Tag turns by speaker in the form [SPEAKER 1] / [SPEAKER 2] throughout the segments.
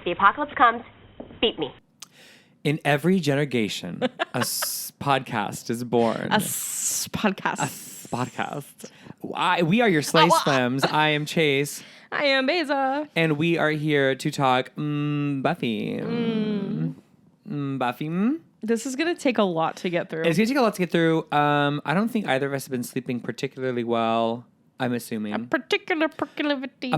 [SPEAKER 1] the apocalypse comes, beat me.
[SPEAKER 2] In every generGAYtion, a podcast is born. Podcast. We are your sley slems. I am Chase.
[SPEAKER 3] I am Beyza.
[SPEAKER 2] And we are here to talk Buffy. Buffy.
[SPEAKER 3] This is going to take a lot to get through.
[SPEAKER 2] It's going to take a lot to get through. I don't think either of us have been sleeping particularly well, I'm assuming.
[SPEAKER 3] A particular
[SPEAKER 2] proclivity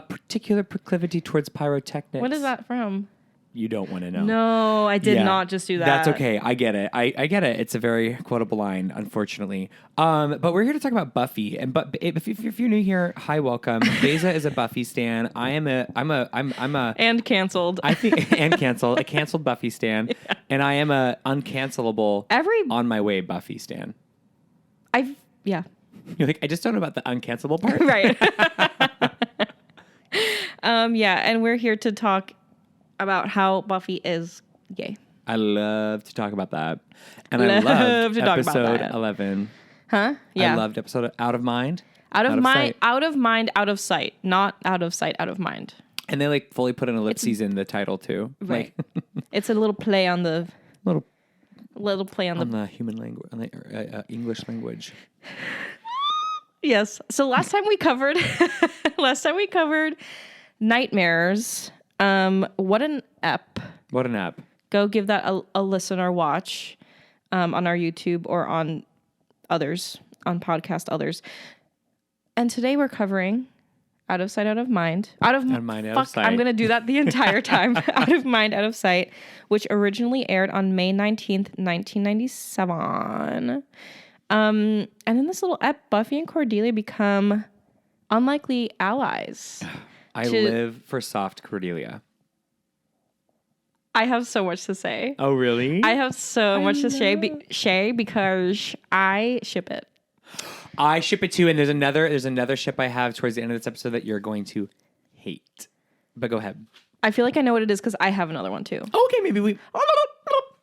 [SPEAKER 2] towards pyrotechnics.
[SPEAKER 3] What is that from?
[SPEAKER 2] You don't want to know.
[SPEAKER 3] No, I did not just do that.
[SPEAKER 2] That's okay. I get it. I get it. It's a very quotable line, unfortunately. But we're here to talk about Buffy. And but if you're new here, hi, welcome. Beyza is a Buffy stan. I'm a
[SPEAKER 3] and canceled.
[SPEAKER 2] I think and canceled. A canceled Buffy stan. Yeah. And I am a uncancelable on my way Buffy stan.
[SPEAKER 3] Yeah.
[SPEAKER 2] You're like, I just don't know about the uncancelable part.
[SPEAKER 3] Right. Yeah, and we're here to talk about how Buffy is gay.
[SPEAKER 2] I love to talk about that. And I loved episode 11.
[SPEAKER 3] Huh? Yeah.
[SPEAKER 2] I loved episode Out of Mind.
[SPEAKER 3] Out of mind, out of sight. Not out of sight, out of mind.
[SPEAKER 2] And they like fully put an ellipses in the title too.
[SPEAKER 3] Right. It's a little play on the...
[SPEAKER 2] Little
[SPEAKER 3] play on
[SPEAKER 2] the human language, on the English language.
[SPEAKER 3] Yes. So last time we covered nightmares. What an ep.
[SPEAKER 2] What an ep.
[SPEAKER 3] Go give that a listen or watch on our YouTube or on podcast others. And today we're covering Out of Sight, Out of Mind. Out of sight. I'm going to do that the entire time. Out of Mind, Out of Sight, which originally aired on May 19th, 1997. And in this little ep, Buffy and Cordelia become unlikely allies.
[SPEAKER 2] I live for soft Cordelia.
[SPEAKER 3] I have so much to say.
[SPEAKER 2] Oh, really?
[SPEAKER 3] I have so much to say because I ship it.
[SPEAKER 2] I ship it too, and there's another ship I have towards the end of this episode that you're going to hate. But go ahead.
[SPEAKER 3] I feel like I know what it is because I have another one too.
[SPEAKER 2] Okay, maybe we...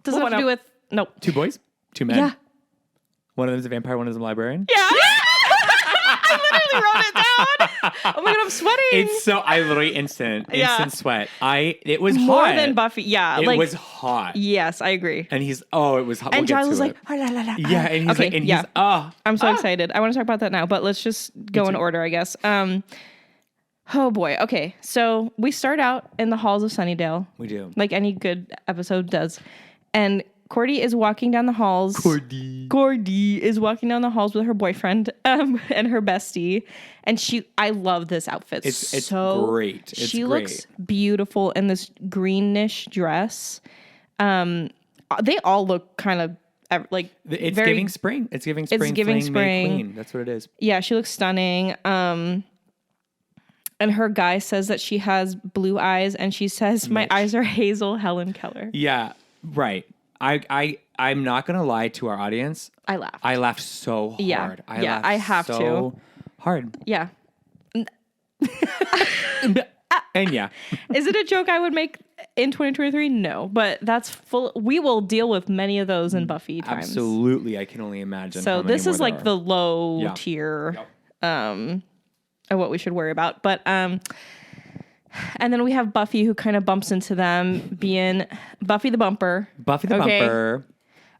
[SPEAKER 3] Does it have to do with... Nope.
[SPEAKER 2] 2 boys? 2 men?
[SPEAKER 3] Yeah.
[SPEAKER 2] One of them is a vampire, one of them is a librarian?
[SPEAKER 3] Yeah. I literally wrote it down. Oh my God, I'm sweating.
[SPEAKER 2] It's so... I literally instant sweat. It was
[SPEAKER 3] more
[SPEAKER 2] hot.
[SPEAKER 3] than Buffy. Yeah.
[SPEAKER 2] It was hot.
[SPEAKER 3] Yes, I agree.
[SPEAKER 2] And it was hot.
[SPEAKER 3] And Giles was like...
[SPEAKER 2] Yeah, and he's like...
[SPEAKER 3] I'm so excited. I want to talk about that now, but let's just go in order, I guess. Oh boy. Okay. So we start out in the halls of Sunnydale.
[SPEAKER 2] We do.
[SPEAKER 3] Like any good episode does. And Cordy is walking down the halls. Cordy is walking down the halls with her boyfriend and her bestie. And I love this outfit.
[SPEAKER 2] It's so great.
[SPEAKER 3] She looks beautiful in this greenish dress. They all look kind of like
[SPEAKER 2] it's giving spring. It's giving spring.
[SPEAKER 3] It's giving spring.
[SPEAKER 2] Queen. That's what it is.
[SPEAKER 3] Yeah, she looks stunning. And her guy says that she has blue eyes, and she says, "My eyes are Hazel Helen Keller."
[SPEAKER 2] Yeah, right. I'm not gonna lie to our audience.
[SPEAKER 3] I laughed.
[SPEAKER 2] I laughed so hard.
[SPEAKER 3] Yeah, I have
[SPEAKER 2] so hard.
[SPEAKER 3] Yeah.
[SPEAKER 2] And yeah.
[SPEAKER 3] Is it a joke I would make in 2023? No, but that's full. We will deal with many of those in Buffy times.
[SPEAKER 2] Absolutely, I can only imagine.
[SPEAKER 3] So this is like the low tier of what we should worry about. But and then we have Buffy who kind of bumps into them, being Buffy the Bumper.
[SPEAKER 2] Bumper.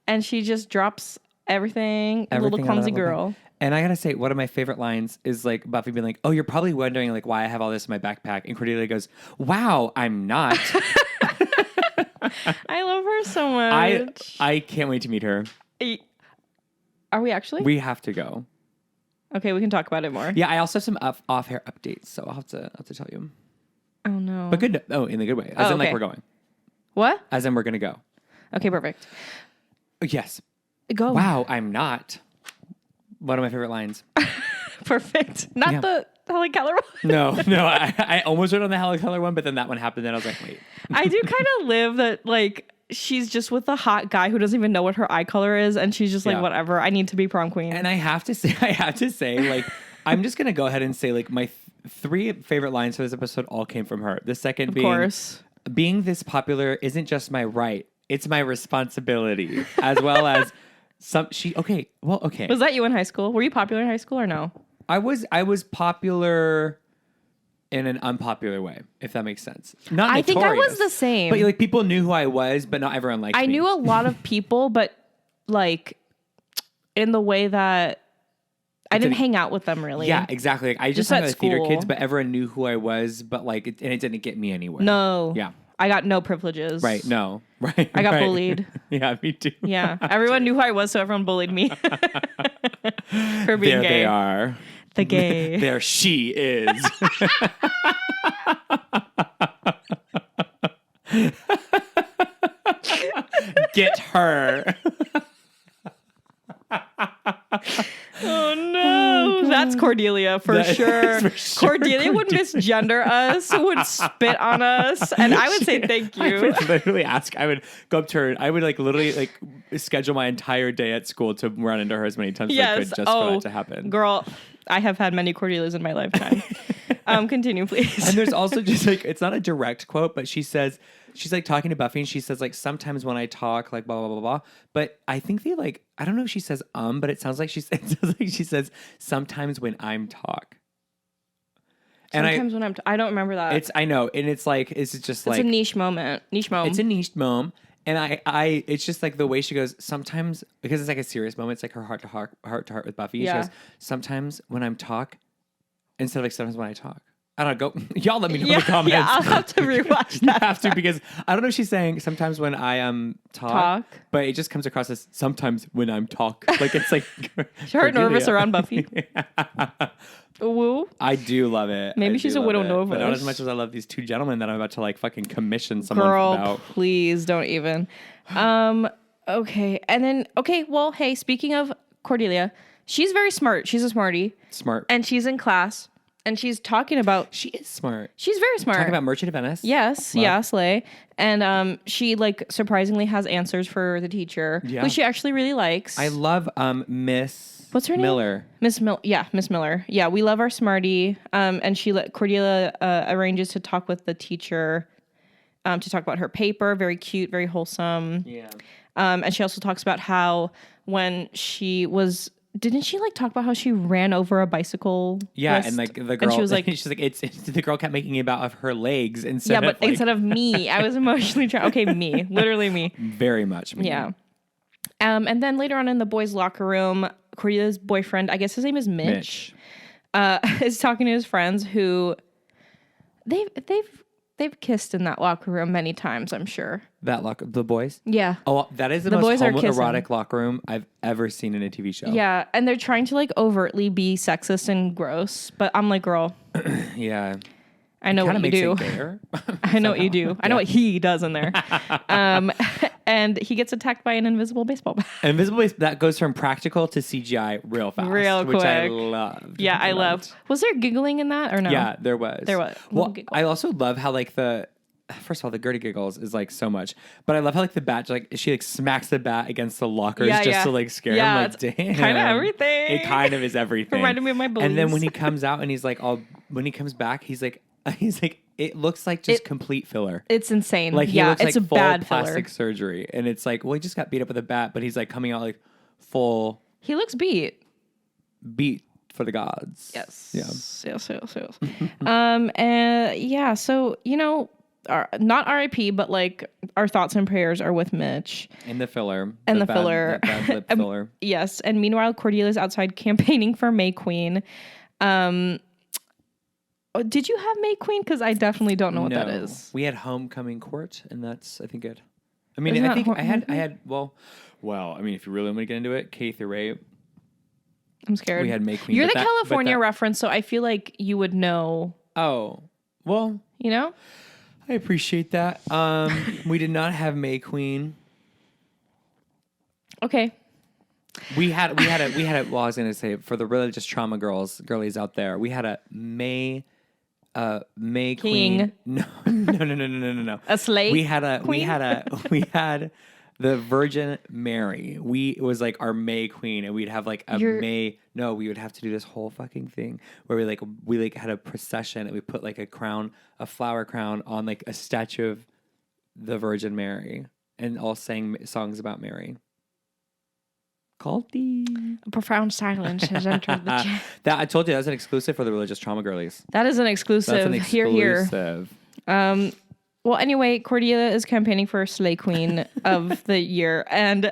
[SPEAKER 3] And she just drops everything a little clumsy girl.
[SPEAKER 2] And I gotta say, one of my favorite lines is like Buffy being like, "Oh, you're probably wondering like why I have all this in my backpack," and Cordelia goes, "Wow, I'm not."
[SPEAKER 3] I love her so much.
[SPEAKER 2] I can't wait to meet her.
[SPEAKER 3] Are we actually?
[SPEAKER 2] We have to go.
[SPEAKER 3] Okay, we can talk about it more.
[SPEAKER 2] Yeah, I also have some off-air updates, so I'll have to tell you.
[SPEAKER 3] Oh no!
[SPEAKER 2] But good. Oh, in the good way. As in, like we're going.
[SPEAKER 3] What?
[SPEAKER 2] As in, we're gonna go.
[SPEAKER 3] Okay, perfect.
[SPEAKER 2] Yes.
[SPEAKER 3] Go.
[SPEAKER 2] Wow, I'm not. One of my favorite lines.
[SPEAKER 3] Perfect. Not the Helen Keller one.
[SPEAKER 2] No. I almost wrote on the Helen Keller one, but then that one happened, and I was like, wait.
[SPEAKER 3] I do kind of live that, like, she's just with a hot guy who doesn't even know what her eye color is, and she's just like, whatever, I need to be prom queen.
[SPEAKER 2] And I have to say, like, I'm just going to go ahead and say, like, my 3 favorite lines for this episode all came from her. The second being this popular isn't just my right, it's my responsibility, as well as okay.
[SPEAKER 3] Was that you in high school? Were you popular in high school or no?
[SPEAKER 2] I was popular in an unpopular way, if that makes sense. Not
[SPEAKER 3] I think I was
[SPEAKER 2] notorious,
[SPEAKER 3] the same.
[SPEAKER 2] But like people knew who I was, but not everyone liked me.
[SPEAKER 3] I knew a lot of people, but like in the way that I didn't hang out with them really.
[SPEAKER 2] Yeah, exactly. Like, I just hung out with theater
[SPEAKER 3] school.
[SPEAKER 2] kids, but everyone knew who I was, but like, and it didn't get me anywhere.
[SPEAKER 3] No.
[SPEAKER 2] Yeah.
[SPEAKER 3] I got no privileges.
[SPEAKER 2] Right. No. Right.
[SPEAKER 3] I got
[SPEAKER 2] right.
[SPEAKER 3] bullied.
[SPEAKER 2] Yeah, me too.
[SPEAKER 3] Yeah. Everyone knew who I was, so everyone bullied me for being
[SPEAKER 2] there
[SPEAKER 3] gay.
[SPEAKER 2] They are.
[SPEAKER 3] The gay.
[SPEAKER 2] There she is. Get her.
[SPEAKER 3] Oh no, that's Cordelia for sure. Cordelia would misgender us, would spit on us, and I would say thank you.
[SPEAKER 2] I would literally ask. I would go up to her. I would like literally like schedule my entire day at school to run into her as many times as I could just for that to happen.
[SPEAKER 3] Girl, I have had many Cordelias in my lifetime. Continue, please.
[SPEAKER 2] And there's also just like, it's not a direct quote, but she says, she's like talking to Buffy and she says like, sometimes when I talk like blah, blah, blah, blah. But I think they like, I don't know if she says, but it sounds like she says sometimes when I'm talk.
[SPEAKER 3] Sometimes when I don't remember that.
[SPEAKER 2] I know. And it's like, it's just like.
[SPEAKER 3] It's a niche moment. It's
[SPEAKER 2] a niche moment. And it's just like the way she goes, sometimes, because it's like a serious moment. It's like her heart to heart with Buffy.
[SPEAKER 3] Yeah.
[SPEAKER 2] She goes, sometimes when I'm talk, instead of like sometimes when I talk. I don't know, y'all let me know in the comments.
[SPEAKER 3] Yeah, I'll have to rewatch that.
[SPEAKER 2] You have to, because I don't know if she's saying sometimes when I talk, but it just comes across as sometimes when I'm talk. Like it's like
[SPEAKER 3] she's heard nervous around Buffy. Woo.
[SPEAKER 2] I do love it.
[SPEAKER 3] Maybe she's a widow Nova.
[SPEAKER 2] But not as much as I love these two gentlemen that I'm about to like fucking commission someone about.
[SPEAKER 3] Please don't even. Okay. And then well, hey, speaking of Cordelia, she's very smart. She's a smarty.
[SPEAKER 2] Smart.
[SPEAKER 3] And she's in class. And she's talking about...
[SPEAKER 2] She is smart.
[SPEAKER 3] She's very smart.
[SPEAKER 2] Talking about Merchant of Venice.
[SPEAKER 3] Yes. Yeah, slay. And she like surprisingly has answers for the teacher, who she actually really likes.
[SPEAKER 2] I love Miss...
[SPEAKER 3] What's her
[SPEAKER 2] Miller.
[SPEAKER 3] name? Miss Miller. Yeah, we love our smarty. And Cordelia arranges to talk with the teacher to talk about her paper. Very cute, very wholesome.
[SPEAKER 2] Yeah.
[SPEAKER 3] And she also talks about how when she was... Didn't she like talk about how she ran over a bicycle?
[SPEAKER 2] Yeah, and like the girl,
[SPEAKER 3] and she was like,
[SPEAKER 2] she's like, it's the girl kept making it about of her legs instead.
[SPEAKER 3] Yeah, but instead of me, I was emotionally trying. Okay, me, literally me.
[SPEAKER 2] Very much me.
[SPEAKER 3] Yeah. And then later on in the boys' locker room, Cordelia's boyfriend, I guess his name is Mitch. Is talking to his friends who they've kissed in that locker room many times, I'm sure.
[SPEAKER 2] The boys?
[SPEAKER 3] Yeah.
[SPEAKER 2] Oh, that is the most homoerotic locker room I've ever seen in a TV show.
[SPEAKER 3] Yeah, and they're trying to like overtly be sexist and gross, but I'm like, girl.
[SPEAKER 2] Yeah.
[SPEAKER 3] I know what you do. I know what you do. I know what he does in there. And he gets attacked by an invisible baseball bat.
[SPEAKER 2] An invisible baseball that goes from practical to CGI real fast.
[SPEAKER 3] Real quick.
[SPEAKER 2] Which I loved.
[SPEAKER 3] Yeah, I loved. Was there giggling in that or no?
[SPEAKER 2] Yeah, there was.
[SPEAKER 3] There was.
[SPEAKER 2] Well, I also love how like first of all, the Gertie giggles is like so much, but I love how like the bat, like she like smacks the bat against the lockers to like scare him. Like, damn,
[SPEAKER 3] kind of everything.
[SPEAKER 2] It kind of is everything.
[SPEAKER 3] Reminded me of my bullies.
[SPEAKER 2] And then when he comes out and he's like when he comes back, he's like, it looks like just complete filler.
[SPEAKER 3] It's insane.
[SPEAKER 2] Like he looks
[SPEAKER 3] it's
[SPEAKER 2] like
[SPEAKER 3] a
[SPEAKER 2] full
[SPEAKER 3] bad
[SPEAKER 2] plastic
[SPEAKER 3] filler.
[SPEAKER 2] surgery, and it's like, well, he just got beat up with a bat, but he's like coming out like full.
[SPEAKER 3] He looks beat
[SPEAKER 2] For the gods.
[SPEAKER 3] Yes.
[SPEAKER 2] Yeah.
[SPEAKER 3] Yes. And yeah, so, not RIP, but like our thoughts and prayers are with Mitch.
[SPEAKER 2] And the filler.
[SPEAKER 3] And
[SPEAKER 2] the
[SPEAKER 3] filler.
[SPEAKER 2] Bad lip filler.
[SPEAKER 3] Yes. And meanwhile, Cordelia's outside campaigning for May Queen. Did you have May Queen? Because I definitely don't know what that is.
[SPEAKER 2] We had Homecoming Court, and that's, I think, good. I mean, I think I had, well, I mean, if you really want to get into it, K through 8.
[SPEAKER 3] I'm scared.
[SPEAKER 2] We had May Queen.
[SPEAKER 3] You're the California reference, so I feel like you would know.
[SPEAKER 2] Oh, well.
[SPEAKER 3] I
[SPEAKER 2] appreciate that. We did not have May Queen.
[SPEAKER 3] Okay.
[SPEAKER 2] We had a, well, I was going to say, for the religious trauma girlies out there, we had a May
[SPEAKER 3] King.
[SPEAKER 2] Queen. No.
[SPEAKER 3] A slay.
[SPEAKER 2] We had the Virgin Mary. It was like our May Queen, and we'd have like we would have to do this whole fucking thing where we had a procession, and we put like a flower crown on like a statue of the Virgin Mary, and all sang songs about Mary. Culty.
[SPEAKER 3] A profound silence has entered the chat.
[SPEAKER 2] That I told you that's an exclusive for the religious trauma girlies.
[SPEAKER 3] That is an exclusive.
[SPEAKER 2] That's an exclusive.
[SPEAKER 3] Here. Well, anyway, Cordelia is campaigning for Slay Queen of the year, and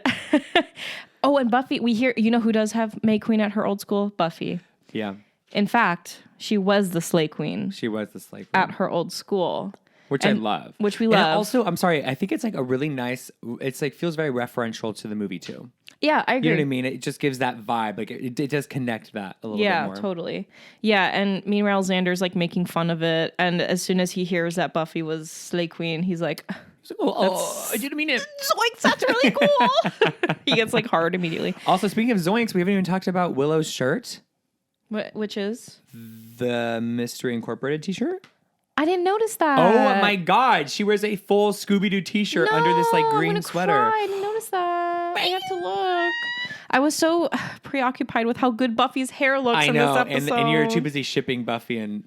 [SPEAKER 3] and Buffy. We hear, you know who does have May Queen at her old school? Buffy.
[SPEAKER 2] Yeah.
[SPEAKER 3] In fact, she was the Slay Queen.
[SPEAKER 2] She was the Slay Queen
[SPEAKER 3] at her old school.
[SPEAKER 2] Which I love.
[SPEAKER 3] Which we love.
[SPEAKER 2] And also, I'm sorry, I think it's like a really nice, it's like feels very referential to the movie too.
[SPEAKER 3] Yeah, I agree.
[SPEAKER 2] You know what I mean? It just gives that vibe. Like it does connect that a little bit more.
[SPEAKER 3] Yeah, totally. Yeah, and meanwhile, Xander's like making fun of it. And as soon as he hears that Buffy was Slay Queen, he's like,
[SPEAKER 2] I didn't mean it.
[SPEAKER 3] Zoinks, that's really cool. He gets like hard immediately.
[SPEAKER 2] Also, speaking of Zoinks, we haven't even talked about Willow's shirt.
[SPEAKER 3] Which is?
[SPEAKER 2] The Mystery Incorporated t-shirt.
[SPEAKER 3] I didn't notice that.
[SPEAKER 2] Oh my God. She wears a full Scooby-Doo t-shirt under this like green sweater.
[SPEAKER 3] Cry. I didn't notice that. I have to look. I was so preoccupied with how good Buffy's hair looks in this episode.
[SPEAKER 2] And you're too busy shipping Buffy and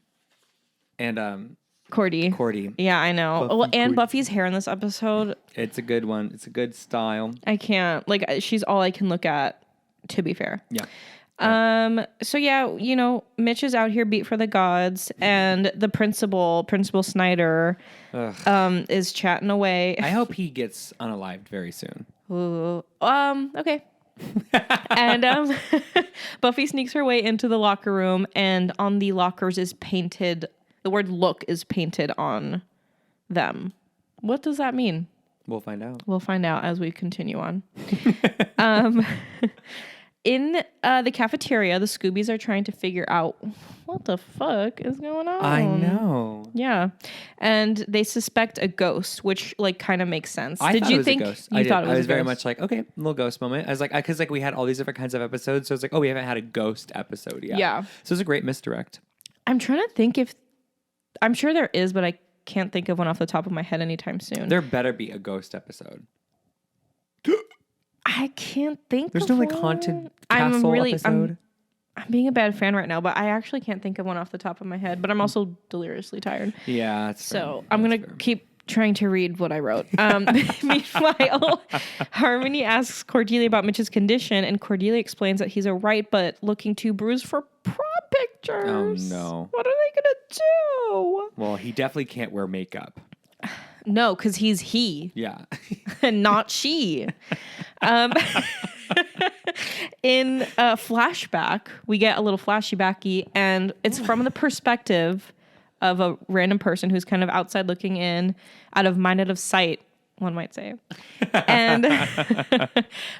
[SPEAKER 2] Cordy.
[SPEAKER 3] Yeah, I know. Buffy's hair in this episode.
[SPEAKER 2] It's a good one. It's a good style.
[SPEAKER 3] I can't. Like, she's all I can look at, to be fair.
[SPEAKER 2] Yeah.
[SPEAKER 3] So yeah, you know, Mitch is out here beat for the gods, and the Principal Snyder, is chatting away.
[SPEAKER 2] I hope he gets unalived very soon.
[SPEAKER 3] Ooh. Okay. And Buffy sneaks her way into the locker room, and on the lockers is painted, the word look is painted on them. What does that mean?
[SPEAKER 2] We'll find out.
[SPEAKER 3] We'll find out as we continue on. In the cafeteria, the Scoobies are trying to figure out what the fuck is going on.
[SPEAKER 2] I know.
[SPEAKER 3] Yeah. And they suspect a ghost, which like kind of makes sense.
[SPEAKER 2] Did you think
[SPEAKER 3] it was a ghost?
[SPEAKER 2] I was very much like, okay, little ghost moment. I was like, because like we had all these different kinds of episodes. So it's like, oh, we haven't had a ghost episode yet.
[SPEAKER 3] Yeah.
[SPEAKER 2] So it's a great misdirect.
[SPEAKER 3] I'm trying to think I'm sure there is, but I can't think of one off the top of my head anytime soon.
[SPEAKER 2] There better be a ghost episode.
[SPEAKER 3] I can't think
[SPEAKER 2] There's
[SPEAKER 3] of
[SPEAKER 2] no like
[SPEAKER 3] one.
[SPEAKER 2] haunted castle episode.
[SPEAKER 3] I'm being a bad fan right now, but I actually can't think of one off the top of my head, but I'm also deliriously tired.
[SPEAKER 2] Yeah, that's
[SPEAKER 3] so
[SPEAKER 2] fair.
[SPEAKER 3] I'm going to keep trying to read what I wrote. Meanwhile, Harmony asks Cordelia about Mitch's condition, and Cordelia explains that he's alright, but looking too bruised for prom pictures.
[SPEAKER 2] Oh no.
[SPEAKER 3] What are they going to do?
[SPEAKER 2] Well, he definitely can't wear makeup.
[SPEAKER 3] No, because he's he.
[SPEAKER 2] Yeah.
[SPEAKER 3] And not she. In a flashback, we get a little flashy-backy, and it's from the perspective of a random person who's kind of outside looking in, out of mind, out of sight, one might say. And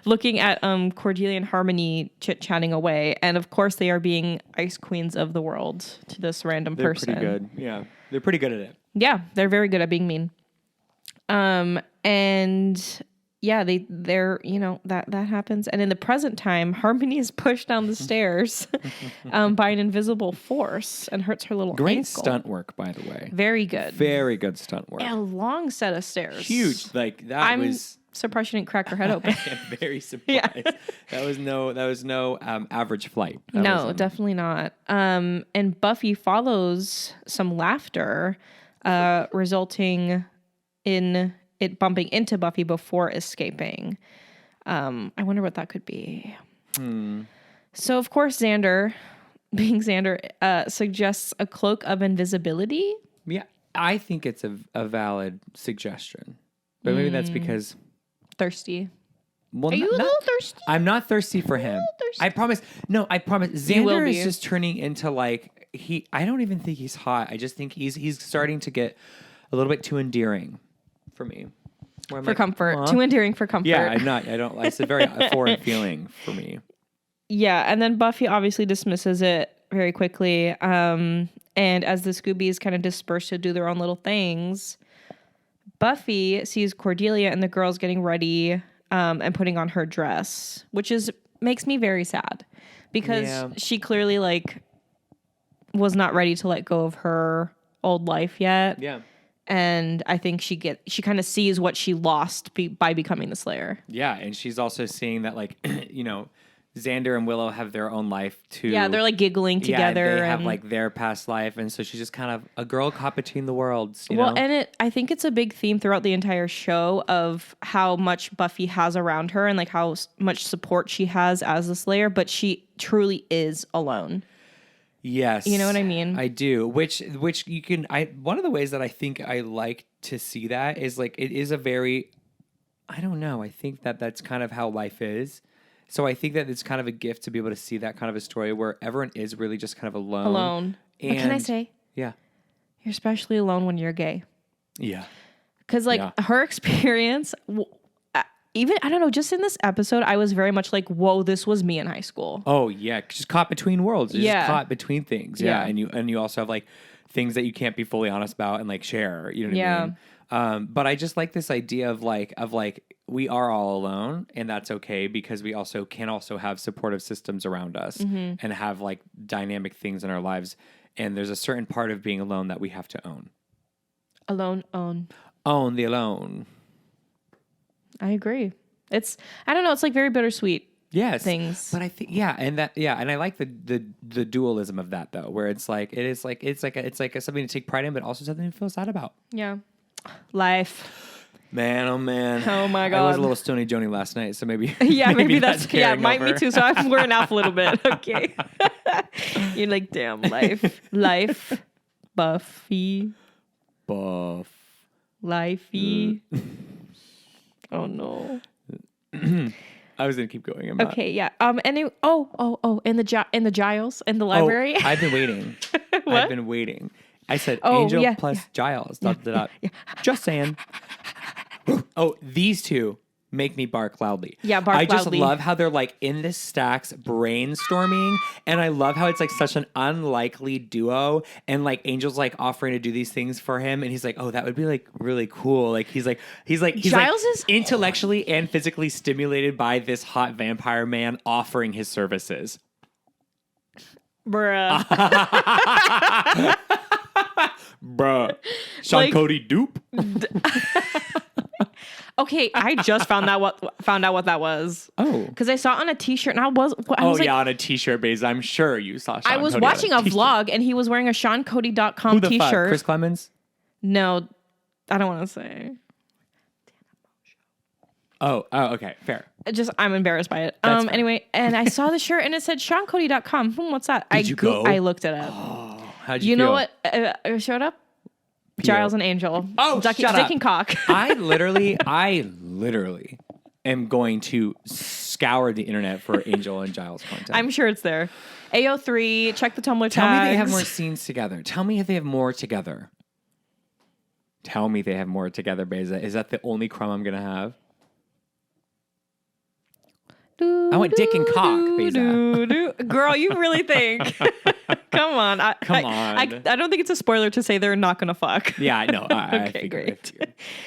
[SPEAKER 3] looking at Cordelia and Harmony chit-chatting away. And of course, they are being ice queens of the world to this random person.
[SPEAKER 2] They're pretty good. Yeah. They're pretty good at it.
[SPEAKER 3] Yeah, they're very good at being mean. And yeah, they're, you know, that happens. And in the present time, Harmony is pushed down the stairs by an invisible force and hurts her little
[SPEAKER 2] Great
[SPEAKER 3] ankle.
[SPEAKER 2] stunt work, by the way.
[SPEAKER 3] Very good.
[SPEAKER 2] Very good stunt work.
[SPEAKER 3] And a long set of stairs.
[SPEAKER 2] Huge. Like that
[SPEAKER 3] I'm
[SPEAKER 2] was
[SPEAKER 3] surprised she didn't crack her head open.
[SPEAKER 2] I'm very surprised.
[SPEAKER 3] Yeah.
[SPEAKER 2] That was no average flight.
[SPEAKER 3] No, definitely not. And Buffy follows some laughter, resulting in it bumping into Buffy before escaping. I wonder what that could be. So, of course, Xander, being Xander, suggests a cloak of invisibility.
[SPEAKER 2] Yeah, I think it's a valid suggestion. But maybe that's because...
[SPEAKER 3] Thirsty.
[SPEAKER 2] Well,
[SPEAKER 3] Are you a little thirsty?
[SPEAKER 2] I'm not thirsty for him. I promise. No, I promise. Xander is just turning into like... I don't even think he's hot. I just think he's starting to get a little bit too endearing for me.
[SPEAKER 3] For like, comfort. Too endearing for comfort.
[SPEAKER 2] Yeah, it's a very foreign feeling for me.
[SPEAKER 3] Yeah, and then Buffy obviously dismisses it very quickly. And as the Scoobies kind of disperse to do their own little things, Buffy sees Cordelia and the girls getting ready and putting on her dress, which makes me very sad because she clearly like was not ready to let go of her old life yet.
[SPEAKER 2] Yeah.
[SPEAKER 3] And I think she kind of sees what she lost by becoming the Slayer.
[SPEAKER 2] Yeah, and she's also seeing that, like, you know, Xander and Willow have their own life too.
[SPEAKER 3] Yeah, they're like giggling together.
[SPEAKER 2] They have like their past life, and so she's just kind of a girl caught between the worlds. You know?
[SPEAKER 3] And I think it's a big theme throughout the entire show of how much Buffy has around her and like how much support she has as a Slayer, but she truly is alone.
[SPEAKER 2] Yes,
[SPEAKER 3] you know what I mean.
[SPEAKER 2] I do. Which you can. One of the ways that I think I like to see that is like it is a very. I don't know. I think that that's kind of how life is. So I think that it's kind of a gift to be able to see that kind of a story where everyone is really just kind of alone.
[SPEAKER 3] But can I say?
[SPEAKER 2] Yeah.
[SPEAKER 3] You're especially alone when you're gay.
[SPEAKER 2] Yeah.
[SPEAKER 3] Because like her experience, even, I don't know, just in this episode, I was very much like, whoa, this was me in high school.
[SPEAKER 2] Oh, yeah. Just caught between worlds. You're just caught between things. Yeah. And you also have like things that you can't be fully honest about and like share. You know what I mean? But I just like this idea of like we are all alone, and that's okay because we also can have supportive systems around us and have like dynamic things in our lives. And there's a certain part of being alone that we have to own. Own the alone.
[SPEAKER 3] I agree. I don't know. It's like very bittersweet.
[SPEAKER 2] Yes,
[SPEAKER 3] things.
[SPEAKER 2] But I think and I like the dualism of that though, where it's like it's like something to take pride in, but also something to feel sad about.
[SPEAKER 3] Yeah, life.
[SPEAKER 2] Man, oh man.
[SPEAKER 3] Oh my God.
[SPEAKER 2] I was a little Stony Joni last night, so maybe.
[SPEAKER 3] Yeah, maybe that's
[SPEAKER 2] me
[SPEAKER 3] too. So I'm wearing off a little bit. Okay. You're like, damn, life, Buffy, Lifey. Oh no.
[SPEAKER 2] I was gonna keep going. I'm
[SPEAKER 3] okay, yeah. And in the Giles in the library.
[SPEAKER 2] Oh, I've been waiting.
[SPEAKER 3] What?
[SPEAKER 2] I've been waiting. I said Angel plus Giles. Yeah. Just saying. Oh, these two make me bark loudly.
[SPEAKER 3] Yeah, bark loudly.
[SPEAKER 2] I just love how they're like in the stacks brainstorming, and I love how it's like such an unlikely duo, and like Angel's like offering to do these things for him, and he's like, oh, that would be like really cool. Like he's
[SPEAKER 3] Giles is
[SPEAKER 2] intellectually and physically stimulated by this hot vampire man offering his services.
[SPEAKER 3] Bruh.
[SPEAKER 2] Bruh. Sean
[SPEAKER 3] Like,
[SPEAKER 2] Cody dupe.
[SPEAKER 3] Okay, I just found out what that was.
[SPEAKER 2] Oh,
[SPEAKER 3] because I saw it on a T-shirt, and I was like,
[SPEAKER 2] on a T-shirt base. I'm sure you saw. Sean
[SPEAKER 3] I was
[SPEAKER 2] Cody
[SPEAKER 3] watching a
[SPEAKER 2] t-shirt.
[SPEAKER 3] vlog, and he was wearing a SeanCody.com
[SPEAKER 2] Who the
[SPEAKER 3] T-shirt.
[SPEAKER 2] fuck? Chris Clemens?
[SPEAKER 3] No, I don't want to say.
[SPEAKER 2] Oh, okay, fair.
[SPEAKER 3] I'm embarrassed by it.
[SPEAKER 2] That's fair.
[SPEAKER 3] Anyway, and I saw the shirt, and it said SeanCody.com. What's that?
[SPEAKER 2] Did you go?
[SPEAKER 3] I looked it up.
[SPEAKER 2] Oh, how'd you feel?
[SPEAKER 3] know what? Showed up. Giles and Angel.
[SPEAKER 2] Oh,
[SPEAKER 3] Dick
[SPEAKER 2] shut up.
[SPEAKER 3] and cock.
[SPEAKER 2] I literally am going to scour the internet for Angel and Giles content.
[SPEAKER 3] I'm sure it's there. AO3, check the Tumblr tags.
[SPEAKER 2] Tell me they have more scenes together. Tell me if they have more together. Tell me they have more together, Beyza. Is that the only crumb I'm going to have? I want dick and cock, Beyza.
[SPEAKER 3] Girl, you really think? Come on.
[SPEAKER 2] Come on.
[SPEAKER 3] I don't think it's a spoiler to say they're not going to fuck.
[SPEAKER 2] Yeah, I know.
[SPEAKER 3] Okay, great.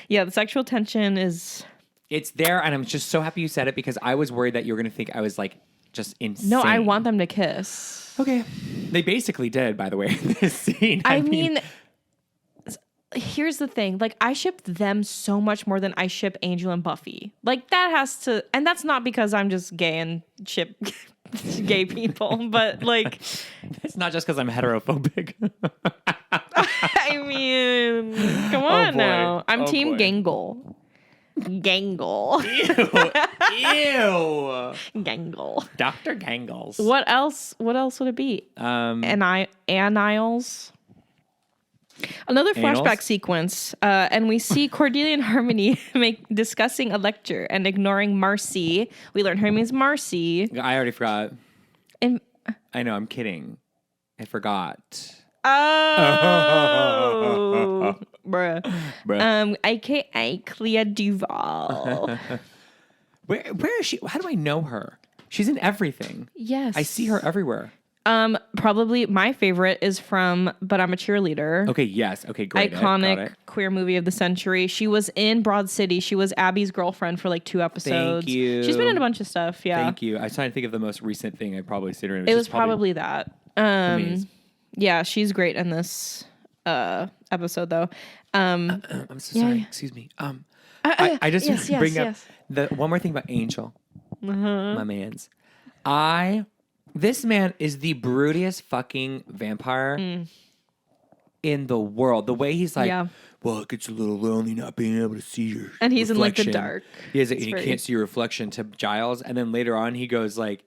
[SPEAKER 3] Yeah, the sexual tension is...
[SPEAKER 2] It's there, and I'm just so happy you said it because I was worried that you were going to think I was like just insane.
[SPEAKER 3] No, I want them to kiss.
[SPEAKER 2] Okay. They basically did, by the way, in this scene.
[SPEAKER 3] I mean, here's the thing. Like, I ship them so much more than I ship Angel and Buffy. Like, that has to... And that's not because I'm just gay and ship gay people, but, like...
[SPEAKER 2] It's not just because I'm heterophobic.
[SPEAKER 3] I mean, come on now. I'm Team Gangle. Gangle.
[SPEAKER 2] Ew.
[SPEAKER 3] Gangle.
[SPEAKER 2] Dr. Gangles.
[SPEAKER 3] What else would it be? Aniles. Another flashback sequence, and we see Cordelia and Harmony discussing a lecture and ignoring Marcy. We learn her name is Marcy.
[SPEAKER 2] I already forgot.
[SPEAKER 3] And
[SPEAKER 2] I know, I'm kidding. I forgot.
[SPEAKER 3] Oh, bruh. AKA Clea Duval.
[SPEAKER 2] Where is she? How do I know her? She's in everything.
[SPEAKER 3] Yes,
[SPEAKER 2] I see her everywhere.
[SPEAKER 3] Probably my favorite is from But I'm a Cheerleader.
[SPEAKER 2] Okay, yes. Okay, great.
[SPEAKER 3] Iconic queer movie of the century. She was in Broad City. She was Abby's girlfriend for like 2 episodes.
[SPEAKER 2] Thank you.
[SPEAKER 3] She's been in a bunch of stuff, yeah.
[SPEAKER 2] Thank you. I was trying to think of the most recent thing I'd probably seen her in.
[SPEAKER 3] It was probably that. Yeah, she's great in this episode though.
[SPEAKER 2] I'm so sorry. Excuse me. I just bring up the one more thing about Angel. My man's. This man is the brutiest fucking vampire in the world. The way he's like, well, it gets a little lonely not being able to see your
[SPEAKER 3] and he's
[SPEAKER 2] reflection.
[SPEAKER 3] in like the dark.
[SPEAKER 2] He can't see your reflection to Giles. And then later on, he goes like,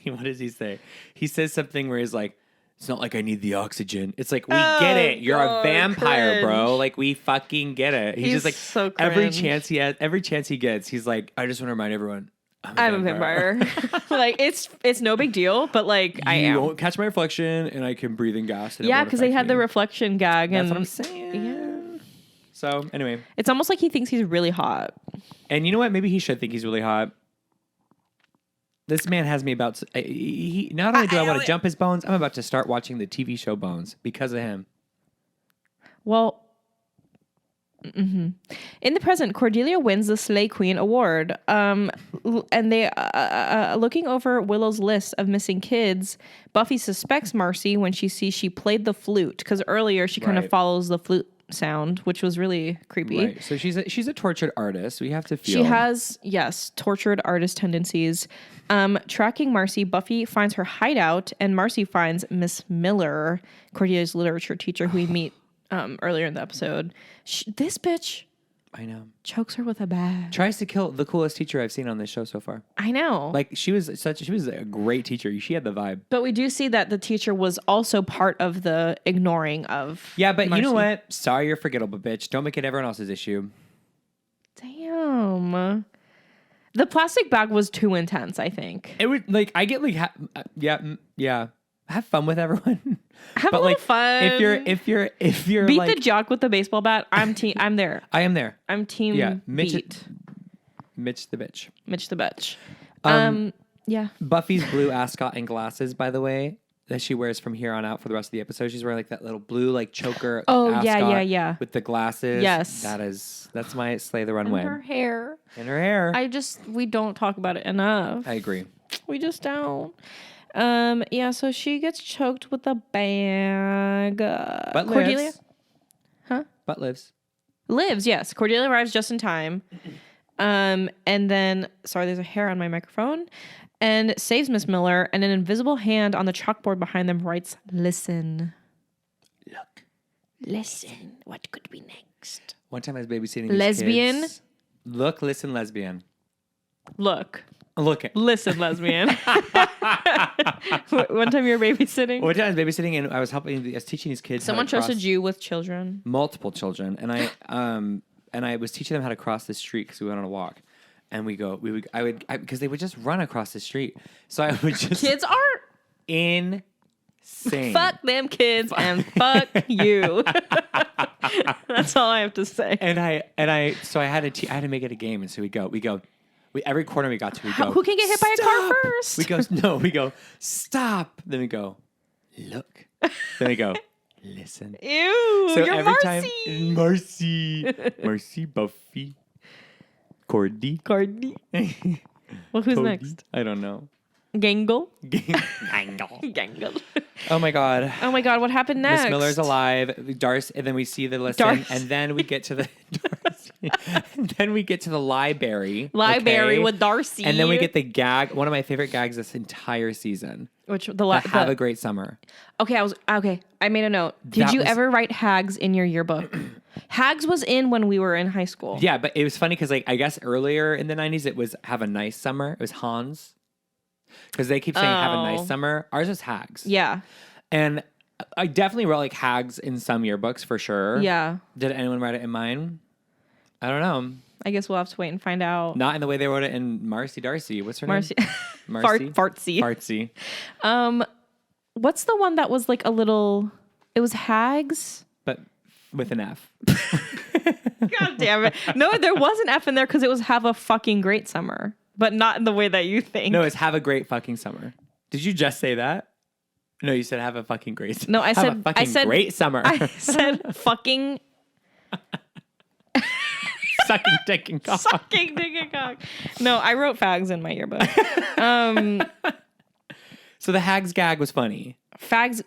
[SPEAKER 2] what does he say? He says something where he's like, it's not like I need the oxygen. It's like, we get it. You're a vampire, bro. Like, we fucking get it. He's just like,
[SPEAKER 3] so
[SPEAKER 2] every chance he gets, he's like, I just want to remind everyone, I'm a vampire.
[SPEAKER 3] Like, it's no big deal, but like, I am.
[SPEAKER 2] You won't catch my reflection, and I can breathe in gas.
[SPEAKER 3] Yeah, because they had the reflection gag.
[SPEAKER 2] That's what I'm saying.
[SPEAKER 3] Yeah.
[SPEAKER 2] So, anyway.
[SPEAKER 3] It's almost like he thinks he's really hot.
[SPEAKER 2] And you know what? Maybe he should think he's really hot. This man has me about to, not only do I want to jump his bones, I'm about to start watching the TV show Bones because of him.
[SPEAKER 3] Well, in the present, Cordelia wins the Slay Queen award. And they, looking over Willow's list of missing kids, Buffy suspects Marcy when she sees she played the flute, because earlier she kind of follows the flute sound, which was really creepy.
[SPEAKER 2] Right. So she's a tortured artist. We have to feel.
[SPEAKER 3] She has, tortured artist tendencies. Tracking Marcy, Buffy finds her hideout, and Marcy finds Miss Miller, Cordelia's literature teacher, who we meet earlier in the episode. This bitch,
[SPEAKER 2] I know,
[SPEAKER 3] chokes her with a bag.
[SPEAKER 2] Tries to kill the coolest teacher I've seen on this show so far.
[SPEAKER 3] I know.
[SPEAKER 2] Like, she was a great teacher. She had the vibe.
[SPEAKER 3] But we do see that the teacher was also part of the ignoring of
[SPEAKER 2] but
[SPEAKER 3] Marcy.
[SPEAKER 2] You know what? Sorry, you're forgettable, bitch. Don't make it everyone else's issue.
[SPEAKER 3] Damn. The plastic bag was too intense, I think.
[SPEAKER 2] It would, like, I get like, have fun with everyone.
[SPEAKER 3] Have a little fun.
[SPEAKER 2] If you're
[SPEAKER 3] beat
[SPEAKER 2] like,
[SPEAKER 3] the jock with the baseball bat. I'm there.
[SPEAKER 2] I am there.
[SPEAKER 3] I'm team
[SPEAKER 2] Mitch
[SPEAKER 3] beat.
[SPEAKER 2] Mitch the bitch.
[SPEAKER 3] Mitch the bitch. Yeah.
[SPEAKER 2] Buffy's blue ascot and glasses, by the way, that she wears from here on out for the rest of the episode. She's wearing like that little blue like choker.
[SPEAKER 3] Oh,
[SPEAKER 2] ascot
[SPEAKER 3] yeah.
[SPEAKER 2] with the glasses.
[SPEAKER 3] Yes.
[SPEAKER 2] That's my slay the runway.
[SPEAKER 3] And her hair.
[SPEAKER 2] We
[SPEAKER 3] don't talk about it enough.
[SPEAKER 2] I agree.
[SPEAKER 3] We just don't. So she gets choked with a bag.
[SPEAKER 2] But
[SPEAKER 3] Cordelia?
[SPEAKER 2] lives.
[SPEAKER 3] Huh?
[SPEAKER 2] But lives.
[SPEAKER 3] Lives, yes. Cordelia arrives just in time. And then, sorry, there's a hair on my microphone. And saves Miss Miller, and an invisible hand on the chalkboard behind them writes, "Listen.
[SPEAKER 2] Look.
[SPEAKER 3] Listen. What could be next?"
[SPEAKER 2] One time I was babysitting these
[SPEAKER 3] lesbian.
[SPEAKER 2] Kids. Look, listen, lesbian.
[SPEAKER 3] Look.
[SPEAKER 2] Listen,
[SPEAKER 3] lesbian. One time you were babysitting?
[SPEAKER 2] One time I was babysitting and I was teaching these kids.
[SPEAKER 3] Someone trusted you with children.
[SPEAKER 2] Multiple children. And I was teaching them how to cross the street because we went on a walk. And because they would just run across the street. So I would just.
[SPEAKER 3] Kids are
[SPEAKER 2] insane.
[SPEAKER 3] Fuck them kids and fuck you. That's all I have to say.
[SPEAKER 2] So I had to make it a game. And so we go. Every corner we got to, we go.
[SPEAKER 3] Who can get hit by a car first?
[SPEAKER 2] We go, stop. Then we go, look. Then we go, listen.
[SPEAKER 3] Ew,
[SPEAKER 2] so
[SPEAKER 3] you're
[SPEAKER 2] every
[SPEAKER 3] Marcy.
[SPEAKER 2] time, Marcy, Buffy, Cordy.
[SPEAKER 3] Well, who's next?
[SPEAKER 2] I don't know.
[SPEAKER 3] Gangle.
[SPEAKER 2] Oh my god.
[SPEAKER 3] What happened next?
[SPEAKER 2] Miss Miller's alive. Darcy, and then we see the listen, and then we get to the and then we get to the library.
[SPEAKER 3] With Darcy.
[SPEAKER 2] And then we get the gag, one of my favorite gags this entire season.
[SPEAKER 3] Which
[SPEAKER 2] have a great summer.
[SPEAKER 3] Okay, I made a note. Did you ever write hags in your yearbook? Hags was in when we were in high school.
[SPEAKER 2] Yeah, but it was funny because, like, I guess earlier in the 90s it was have a nice summer. It was Hans. Because they keep saying have a nice summer. Ours was hags.
[SPEAKER 3] Yeah.
[SPEAKER 2] And I definitely wrote like hags in some yearbooks for sure.
[SPEAKER 3] Yeah.
[SPEAKER 2] Did anyone write it in mine? I don't know.
[SPEAKER 3] I guess we'll have to wait and find out.
[SPEAKER 2] Not in the way they wrote it in Marcy Darcy. What's her name?
[SPEAKER 3] Marcy.
[SPEAKER 2] Fartsy.
[SPEAKER 3] What's the one that was like a little... It was hags?
[SPEAKER 2] But with an F.
[SPEAKER 3] God damn it. No, there was an F in there because it was have a fucking great summer. But not in the way that you think.
[SPEAKER 2] No, it's have a great fucking summer. Did you just say that? No, you said have a fucking great summer.
[SPEAKER 3] No, I said
[SPEAKER 2] great summer.
[SPEAKER 3] I said fucking...
[SPEAKER 2] Sucking dick and cock.
[SPEAKER 3] Sucking dick and cock. No, I wrote fags in my yearbook.
[SPEAKER 2] So the hags gag was funny.
[SPEAKER 3] Hags...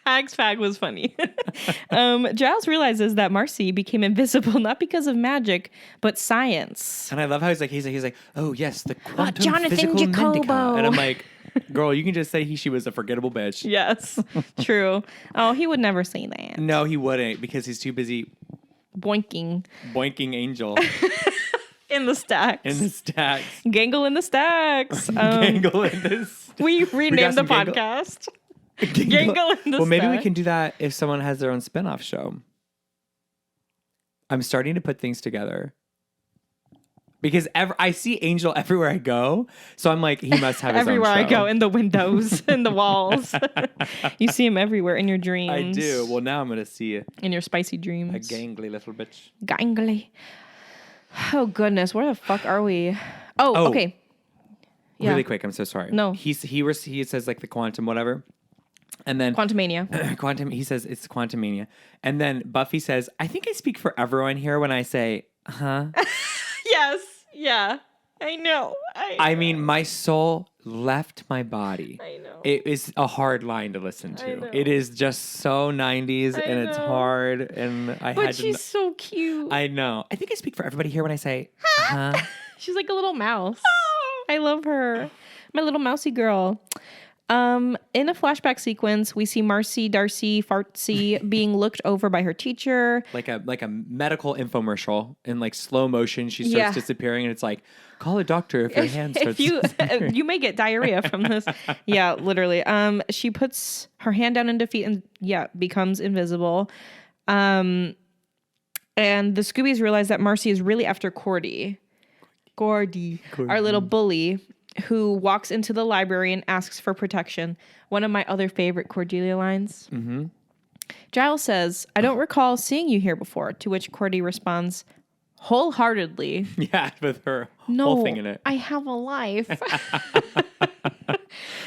[SPEAKER 3] Hags Fag was funny. Giles realizes that Marcy became invisible not because of magic, but science.
[SPEAKER 2] And I love how he's like, oh yes, the quantum
[SPEAKER 3] Jonathan
[SPEAKER 2] physical
[SPEAKER 3] Jacobo.
[SPEAKER 2] Mendica. And I'm like, girl, you can just say she was a forgettable bitch.
[SPEAKER 3] Yes, true. Oh, he would never say that.
[SPEAKER 2] No, he wouldn't because he's too busy
[SPEAKER 3] boinking
[SPEAKER 2] Angel.
[SPEAKER 3] In the stacks. Gangle in the stacks.
[SPEAKER 2] Gangle in this.
[SPEAKER 3] We renamed the podcast. Gangle in the
[SPEAKER 2] Well, maybe we can do that if someone has their own spinoff show. I'm starting to put things together. Because I see Angel everywhere I go. So I'm like, he must have his
[SPEAKER 3] everywhere
[SPEAKER 2] own show.
[SPEAKER 3] I go, in the windows, in the walls. You see him everywhere in your dreams.
[SPEAKER 2] I do. Well, now I'm going to see it.
[SPEAKER 3] In your spicy dreams.
[SPEAKER 2] A gangly little bitch.
[SPEAKER 3] Gangly. Oh, goodness. Where the fuck are we? Oh. Okay.
[SPEAKER 2] Yeah. Really quick. I'm so sorry.
[SPEAKER 3] No.
[SPEAKER 2] He says like the quantum whatever. And then
[SPEAKER 3] Quantumania.
[SPEAKER 2] He says it's Quantumania. And then Buffy says, I think I speak for everyone here when I say, huh?
[SPEAKER 3] Yes. Yeah. I know.
[SPEAKER 2] I mean, my soul left my body.
[SPEAKER 3] I know.
[SPEAKER 2] It is a hard line to listen to.
[SPEAKER 3] I know.
[SPEAKER 2] It is just so 90s and it's hard. And
[SPEAKER 3] But she's so cute.
[SPEAKER 2] I know. I think I speak for everybody here when I say, huh?
[SPEAKER 3] She's like a little mouse. I love her. My little mousy girl. In a flashback sequence, we see Marcy, Darcy, Fartsy being looked over by her teacher.
[SPEAKER 2] Like a medical infomercial in like slow motion. She starts disappearing and it's like, call a doctor if your hand starts.
[SPEAKER 3] You may get diarrhea from this. Yeah, literally. She puts her hand down in defeat and becomes invisible. And the Scoobies realize that Marcy is really after Cordy, our little bully, who walks into the library and asks for protection. One of my other favorite Cordelia lines. Mm-hmm. Giles says, I don't recall seeing you here before, to which Cordy responds wholeheartedly.
[SPEAKER 2] Yeah, with her whole thing in it.
[SPEAKER 3] I have a life.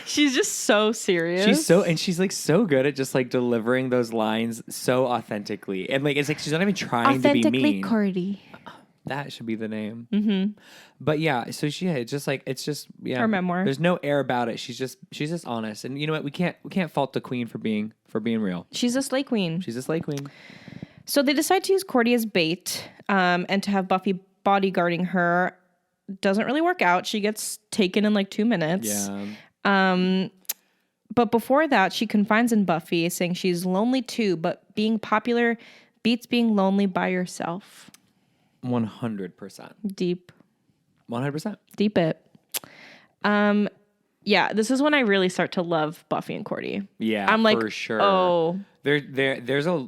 [SPEAKER 3] She's just so serious.
[SPEAKER 2] She's like so good at just like delivering those lines so authentically. And like, it's like she's not even trying to be mean.
[SPEAKER 3] Authentically Cordy.
[SPEAKER 2] That should be the name. Mm-hmm. But yeah, so it's just
[SPEAKER 3] her memoir.
[SPEAKER 2] There's no air about it. She's just honest, and you know what? We can't fault the queen for being real.
[SPEAKER 3] She's a slay queen. So they decide to use Cordy as bait, and to have Buffy bodyguarding her. Doesn't really work out. She gets taken in like 2 minutes. Yeah. But before that, she confides in Buffy, saying she's lonely too, but being popular beats being lonely by yourself.
[SPEAKER 2] 100%.
[SPEAKER 3] Deep.
[SPEAKER 2] 100%.
[SPEAKER 3] Deep it. Yeah, this is when I really start to love Buffy and Cordy.
[SPEAKER 2] Yeah,
[SPEAKER 3] I'm like,
[SPEAKER 2] for sure.
[SPEAKER 3] Oh,
[SPEAKER 2] there's a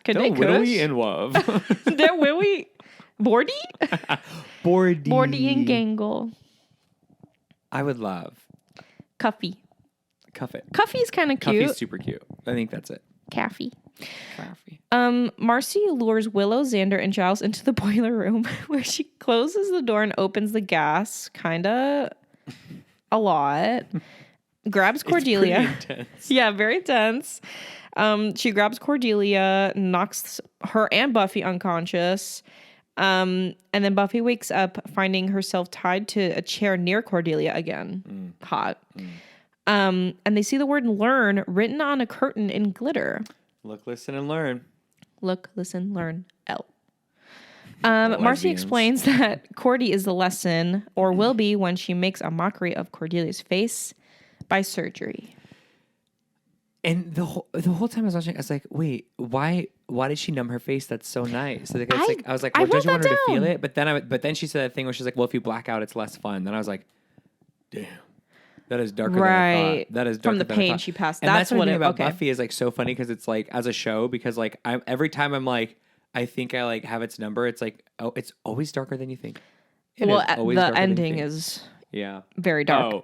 [SPEAKER 3] Can they
[SPEAKER 2] willy in love.
[SPEAKER 3] They're willy. Bordy and Gangle.
[SPEAKER 2] I would love
[SPEAKER 3] Cuffy.
[SPEAKER 2] Cuff it.
[SPEAKER 3] Cuffy's kind of cute.
[SPEAKER 2] Cuffy's super cute. I think that's it.
[SPEAKER 3] Caffy. Marcy lures Willow, Xander, and Giles into the boiler room where she closes the door and opens the gas, kinda a lot. Grabs Cordelia.
[SPEAKER 2] It's pretty intense.
[SPEAKER 3] Yeah, very tense. She grabs Cordelia, knocks her and Buffy unconscious. And then Buffy wakes up, finding herself tied to a chair near Cordelia again. Hot. And they see the word learn written on a curtain in glitter.
[SPEAKER 2] Look, listen, and learn.
[SPEAKER 3] Look, listen, learn, L. Marcy explains that Cordy is the lesson, or will be when she makes a mockery of Cordelia's face by surgery.
[SPEAKER 2] And the whole time I was watching, I was like, wait, why did she numb her face? That's so nice. Like, I was like, well, don't you want her to feel it? But then she said that thing where she's like, well, if you black out, it's less fun. Then I was like, damn. That is darker than I thought. That is darker
[SPEAKER 3] from the
[SPEAKER 2] than
[SPEAKER 3] pain
[SPEAKER 2] I thought.
[SPEAKER 3] she passed.
[SPEAKER 2] And that's what I think about Buffy is like so funny because it's like as a show because like every time I'm like I think I like have its number. It's like it's always darker than you think.
[SPEAKER 3] The ending is very dark.
[SPEAKER 2] Oh,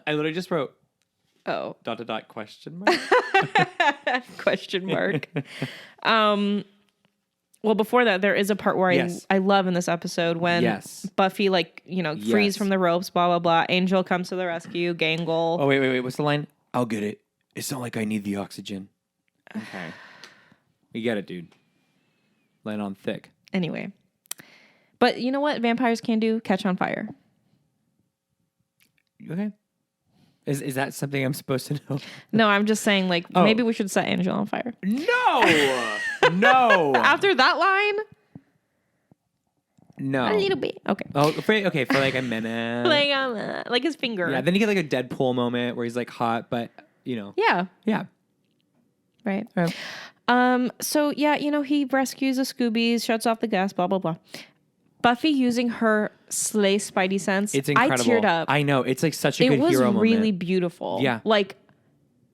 [SPEAKER 2] I literally just wrote question mark
[SPEAKER 3] question mark. Well, before that, there is a part where I love in this episode when Buffy, frees from the ropes, blah, blah, blah. Angel comes to the rescue, Gangle.
[SPEAKER 2] Oh, wait. What's the line? I'll get it. It's not like I need the oxygen. Okay. You get it, dude. Laying on thick.
[SPEAKER 3] Anyway. But you know what vampires can do? Catch on fire.
[SPEAKER 2] Okay. Is that something I'm supposed to know?
[SPEAKER 3] No, I'm just saying, like, maybe we should set Angel on fire.
[SPEAKER 2] No! No!
[SPEAKER 3] After that line?
[SPEAKER 2] No.
[SPEAKER 3] A little bit. Okay.
[SPEAKER 2] Oh, for like a minute.
[SPEAKER 3] Like his finger.
[SPEAKER 2] Yeah, then you get like a Deadpool moment where he's like hot, but, you know.
[SPEAKER 3] Yeah.
[SPEAKER 2] Yeah.
[SPEAKER 3] Right. So, yeah, you know, he rescues the Scoobies, shuts off the gas, blah, blah, blah. Buffy using her sley spidey sense.
[SPEAKER 2] It's incredible.
[SPEAKER 3] I teared up.
[SPEAKER 2] I know. It's like such a good hero moment.
[SPEAKER 3] It was really beautiful.
[SPEAKER 2] Yeah.
[SPEAKER 3] Like.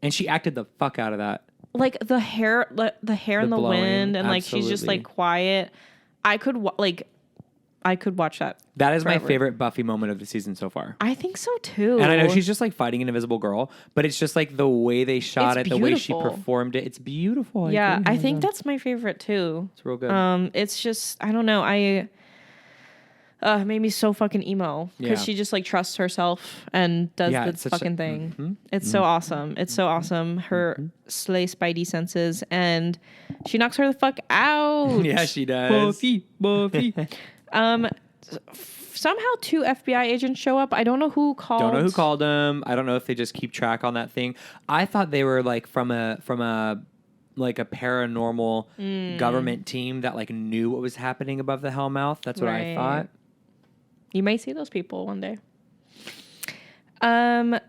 [SPEAKER 2] And she acted the fuck out of that.
[SPEAKER 3] Like the hair in the
[SPEAKER 2] blowing,
[SPEAKER 3] wind, and like
[SPEAKER 2] absolutely.
[SPEAKER 3] she's just like quiet. I could watch that.
[SPEAKER 2] That is
[SPEAKER 3] forever.
[SPEAKER 2] my favorite Buffy moment of the season so far.
[SPEAKER 3] I think so too.
[SPEAKER 2] And I know she's just like fighting an invisible girl, but it's just like the way they shot
[SPEAKER 3] It's
[SPEAKER 2] it, the way she
[SPEAKER 3] beautiful.
[SPEAKER 2] performed it. It's beautiful.
[SPEAKER 3] Yeah, I think that's my favorite too.
[SPEAKER 2] It's real good.
[SPEAKER 3] It's just I don't know. It made me so fucking emo because she just like trusts herself and does the fucking thing.
[SPEAKER 2] Mm-hmm,
[SPEAKER 3] it's so awesome. It's so awesome. Her slay spidey senses, and she knocks her the fuck out.
[SPEAKER 2] Yeah, she does.
[SPEAKER 3] Buffy. Somehow 2 FBI agents show up. I don't know who called.
[SPEAKER 2] Don't know who called them. I don't know if they just keep track on that thing. I thought they were like from a like a paranormal government team that like knew what was happening above the Hellmouth. That's what I thought.
[SPEAKER 3] You may see those people one day.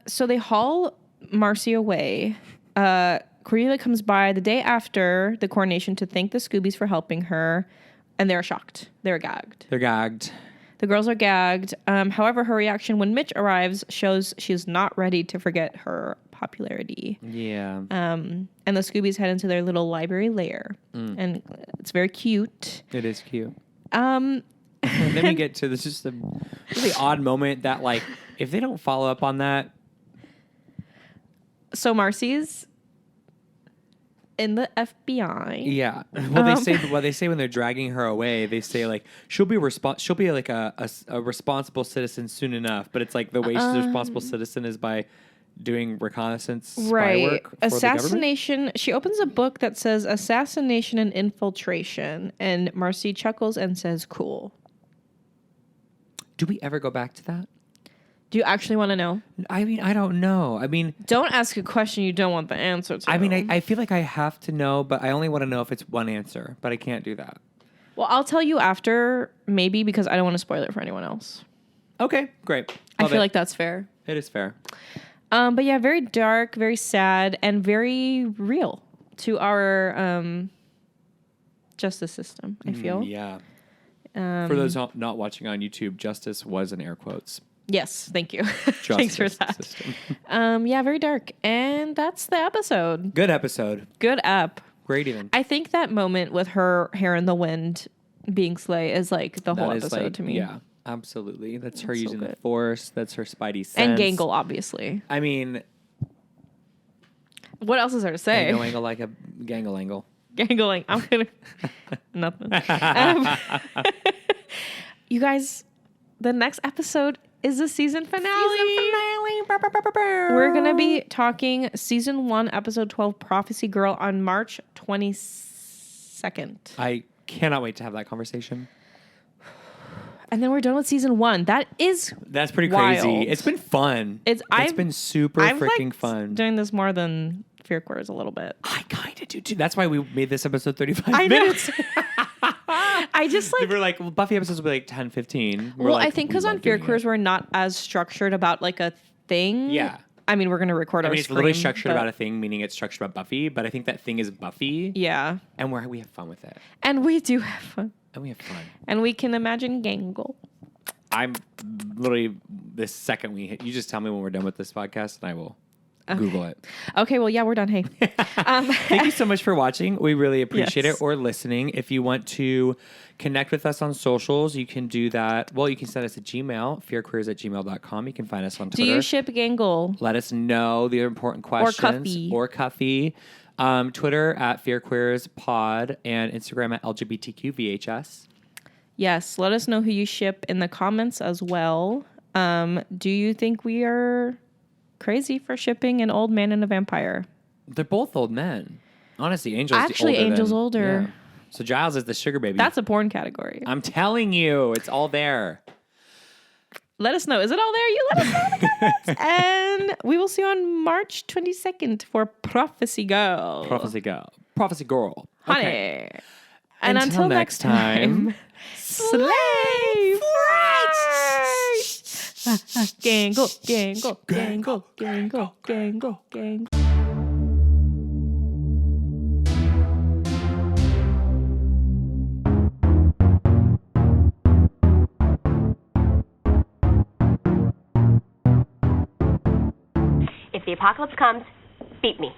[SPEAKER 3] So they haul Marcy away. Cordelia comes by the day after the coronation to thank the Scoobies for helping her, and they're shocked. They're gagged. The girls are gagged. However, her reaction when Mitch arrives shows she's not ready to forget her popularity.
[SPEAKER 2] Yeah.
[SPEAKER 3] And the Scoobies head into their little library lair, and it's very cute.
[SPEAKER 2] It is cute. And then we get to this just a really odd moment that, like, if they don't follow up on that.
[SPEAKER 3] So Marcy's in the FBI.
[SPEAKER 2] Yeah. Well, they say when they're dragging her away, they say like she'll be like a responsible citizen soon enough. But it's like the way she's a responsible citizen is by doing reconnaissance spy work for
[SPEAKER 3] assassination.
[SPEAKER 2] The government.
[SPEAKER 3] She opens a book that says assassination and infiltration, and Marcy chuckles and says, "Cool."
[SPEAKER 2] Do we ever go back to that?
[SPEAKER 3] Do you actually want to know?
[SPEAKER 2] I mean, I don't know. I mean,
[SPEAKER 3] don't ask a question you don't want the answer to.
[SPEAKER 2] I mean, I feel like I have to know, but I only want to know if it's one answer, but I can't do that.
[SPEAKER 3] Well, I'll tell you after, maybe, because I don't want to spoil it for anyone else.
[SPEAKER 2] Okay, great.
[SPEAKER 3] I feel like that's fair.
[SPEAKER 2] It is fair.
[SPEAKER 3] But yeah, very dark, very sad, and very real to our justice system, I feel.
[SPEAKER 2] Yeah. For those not watching on YouTube, justice was in air quotes.
[SPEAKER 3] Yes, thank you. Thanks for that. Yeah, very dark. And that's the episode.
[SPEAKER 2] Good episode.
[SPEAKER 3] Good ep.
[SPEAKER 2] Great even.
[SPEAKER 3] I think that moment with her hair in the wind being slay is like the whole episode
[SPEAKER 2] like,
[SPEAKER 3] to me.
[SPEAKER 2] Yeah, absolutely. That's her using the Force. That's her spidey sense.
[SPEAKER 3] And Gangle, obviously.
[SPEAKER 2] I mean...
[SPEAKER 3] What else is there to say?
[SPEAKER 2] Gangle like a gangle angle.
[SPEAKER 3] Gangling. I'm gonna... Nothing. You guys, the next episode is the season finale. We're going to be talking season 1, episode 12, Prophecy Girl on March 22nd.
[SPEAKER 2] I cannot wait to have that conversation.
[SPEAKER 3] And then we're done with season 1. That's
[SPEAKER 2] pretty
[SPEAKER 3] wild.
[SPEAKER 2] Crazy. It's been fun. It's been super freaking fun.
[SPEAKER 3] Doing this more than Fear Queers a little bit.
[SPEAKER 2] I kind of do too. That's why we made this episode 35 minutes.
[SPEAKER 3] I just like...
[SPEAKER 2] We were like, well, Buffy episodes will be like 10, 15.
[SPEAKER 3] Well, I think because on Fear Queers, we're not as structured about like a thing.
[SPEAKER 2] Yeah.
[SPEAKER 3] I mean, we're going to record our
[SPEAKER 2] it's literally structured about a thing, meaning it's structured about Buffy, but I think that thing is Buffy.
[SPEAKER 3] Yeah.
[SPEAKER 2] And we have fun with it.
[SPEAKER 3] And we do have fun.
[SPEAKER 2] And we have fun.
[SPEAKER 3] And we can imagine Gangle.
[SPEAKER 2] I'm literally, this second you just tell me when we're done with this podcast and I will Google it.
[SPEAKER 3] Okay, well, yeah, we're done. Hey.
[SPEAKER 2] Thank you so much for watching. We really appreciate it, or listening. If you want to connect with us on socials, you can do that. Well, you can send us a Gmail, fearqueers@gmail.com. You can find us on Twitter.
[SPEAKER 3] Do you ship Gangle?
[SPEAKER 2] Let us know the important questions. Or Cuffy. Twitter at fearqueerspod and Instagram at LGBTQVHS.
[SPEAKER 3] Yes, let us know who you ship in the comments as well. Do you think we are crazy for shipping an old man and a vampire?
[SPEAKER 2] They're both old men. Honestly,
[SPEAKER 3] Angel's older.
[SPEAKER 2] Yeah. So Giles is the sugar baby.
[SPEAKER 3] That's a porn category.
[SPEAKER 2] I'm telling you, it's all there.
[SPEAKER 3] let us know. Is it all there? You let us know in the comments. And we will see you on March 22nd for Prophecy Girl.
[SPEAKER 2] Prophecy Girl. Prophecy Girl.
[SPEAKER 3] Honey.
[SPEAKER 2] Okay.
[SPEAKER 3] And until next time, slay frights. Gangle, gangle, gangle, gangle, gangle, gangle.
[SPEAKER 1] If the apocalypse comes, beat me.